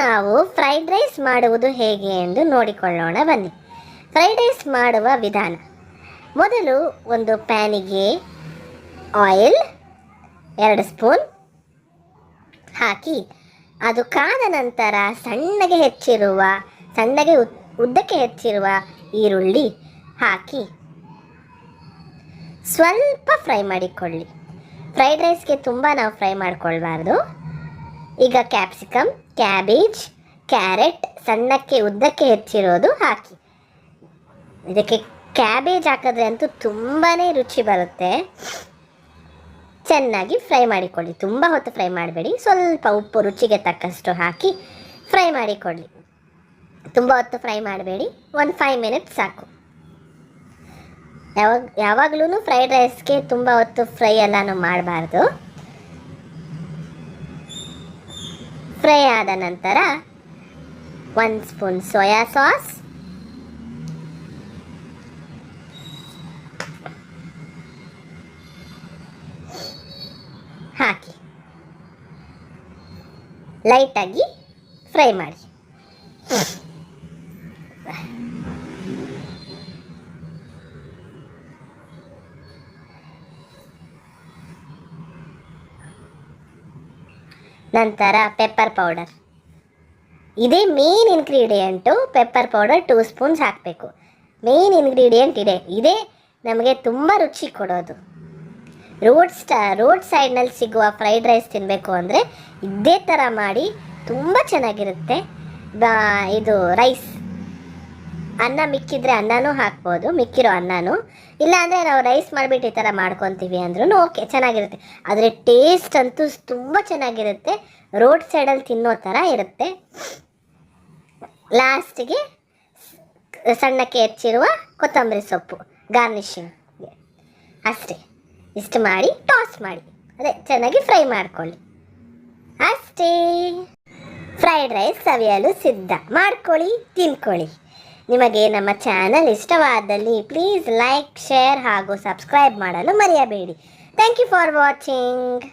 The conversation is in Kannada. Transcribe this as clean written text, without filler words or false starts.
ನಾವು ಫ್ರೈಡ್ ರೈಸ್ ಮಾಡುವುದು ಹೇಗೆ ಎಂದು ನೋಡಿಕೊಳ್ಳೋಣ ಬನ್ನಿ. ಫ್ರೈಡ್ ರೈಸ್ ಮಾಡುವ ವಿಧಾನ: ಮೊದಲು ಒಂದು ಪ್ಯಾನಿಗೆ ಆಯಿಲ್ 2 ಸ್ಪೂನ್ ಹಾಕಿ, ಅದು ಕಾದ ನಂತರ ಸಣ್ಣಗೆ ಉದ್ದಕ್ಕೆ ಹೆಚ್ಚಿರುವ ಈರುಳ್ಳಿ ಹಾಕಿ ಸ್ವಲ್ಪ ಫ್ರೈ ಮಾಡಿಕೊಳ್ಳಿ. ಫ್ರೈಡ್ ರೈಸ್ಗೆ ತುಂಬ ನಾವು ಫ್ರೈ ಮಾಡಿಕೊಳ್ಬಾರ್ದು. ಈಗ ಕ್ಯಾಪ್ಸಿಕಮ್, ಕ್ಯಾಬೇಜ್, ಕ್ಯಾರೆಟ್ ಸಣ್ಣಕ್ಕೆ ಉದ್ದಕ್ಕೆ ಹೆಚ್ಚಿರೋದು ಹಾಕಿ. ಇದಕ್ಕೆ ಕ್ಯಾಬೇಜ್ ಹಾಕಿದ್ರೆ ಅಂತೂ ತುಂಬಾ ರುಚಿ ಬರುತ್ತೆ. ಚೆನ್ನಾಗಿ ಫ್ರೈ ಮಾಡಿಕೊಳ್ಳಿ. ತುಂಬ ಹೊತ್ತು ಫ್ರೈ ಮಾಡಬೇಡಿ. ಸ್ವಲ್ಪ ಉಪ್ಪು ರುಚಿಗೆ ತಕ್ಕಷ್ಟು ಹಾಕಿ ಫ್ರೈ ಮಾಡಿಕೊಳ್ಳಿ. ತುಂಬ ಹೊತ್ತು ಫ್ರೈ ಮಾಡಬೇಡಿ, 5 ಮಿನಿಟ್ಸ್ ಸಾಕು. ಯಾವಾಗಲೂ ಫ್ರೈಡ್ ರೈಸ್ಗೆ ತುಂಬ ಹೊತ್ತು ಫ್ರೈ ಎಲ್ಲನೂ ಮಾಡಬಾರ್ದು. ಫ್ರೈ ಆದ ನಂತರ 1 ಸ್ಪೂನ್ ಸೋಯಾ ಸಾಸ್, ಹಾಕಿ ಲೈಟಾಗಿ ಫ್ರೈ ಮಾಡಿ. ನಂತರ ಪೆಪ್ಪರ್ ಪೌಡರ್, ಇದೇ main ingredient. Pepper powder 2 spoons ಹಾಕಬೇಕು. ಮೇನ್ ಇಂಗ್ರೀಡಿಯೆಂಟ್ ಇದೇ ನಮಗೆ ತುಂಬ ರುಚಿ ಕೊಡೋದು. ರೋಡ್ ಸೈಡ್ನಲ್ಲಿ ಸಿಗುವ ಫ್ರೈಡ್ ರೈಸ್ ತಿನ್ನಬೇಕು ಅಂದರೆ ಇದೇ ಥರ ಮಾಡಿ, ತುಂಬ ಚೆನ್ನಾಗಿರುತ್ತೆ. ಇದು ರೈಸ್ ಅನ್ನ ಮಿಕ್ಕಿದ್ರೆ ಅನ್ನನೂ ಹಾಕ್ಬೋದು, ಮಿಕ್ಕಿರೋ ಅನ್ನನೂ. ಇಲ್ಲಾಂದರೆ ನಾವು ರೈಸ್ ಮಾಡಿಬಿಟ್ಟು ಈ ಥರ ಮಾಡ್ಕೊತೀವಿ ಅಂದ್ರೂ ಓಕೆ, ಚೆನ್ನಾಗಿರುತ್ತೆ. ಆದರೆ ಟೇಸ್ಟ್ ಅಂತೂ ತುಂಬ ಚೆನ್ನಾಗಿರುತ್ತೆ. ರೋಡ್ ಸೈಡಲ್ಲಿ ತಿನ್ನೋ ಥರ ಇರುತ್ತೆ. ಲಾಸ್ಟಿಗೆ ಸಣ್ಣಕ್ಕೆ ಹೆಚ್ಚಿರುವ ಕೊತ್ತಂಬರಿ ಸೊಪ್ಪು ಗಾರ್ನಿಷಿಂಗ್ ಅಷ್ಟೇ. ಇಷ್ಟು ಮಾಡಿ ಟಾಸ್ ಮಾಡಿ, ಚೆನ್ನಾಗಿ ಫ್ರೈ ಮಾಡ್ಕೊಳ್ಳಿ. ಅಷ್ಟೇ, ಫ್ರೈಡ್ ರೈಸ್ ಸವಿಯಲು ಸಿದ್ಧ. ಮಾಡ್ಕೊಳ್ಳಿ, ತಿನ್ಕೊಳ್ಳಿ. ನಿಮಗೆ ನಮ್ಮ ಚಾನಲ್ ಇಷ್ಟವಾದಲ್ಲಿ ಪ್ಲೀಸ್ ಲೈಕ್, ಶೇರ್ ಹಾಗೂ ಸಬ್ಸ್ಕ್ರೈಬ್ ಮಾಡಲು ಮರೆಯಬೇಡಿ. Thank you for watching.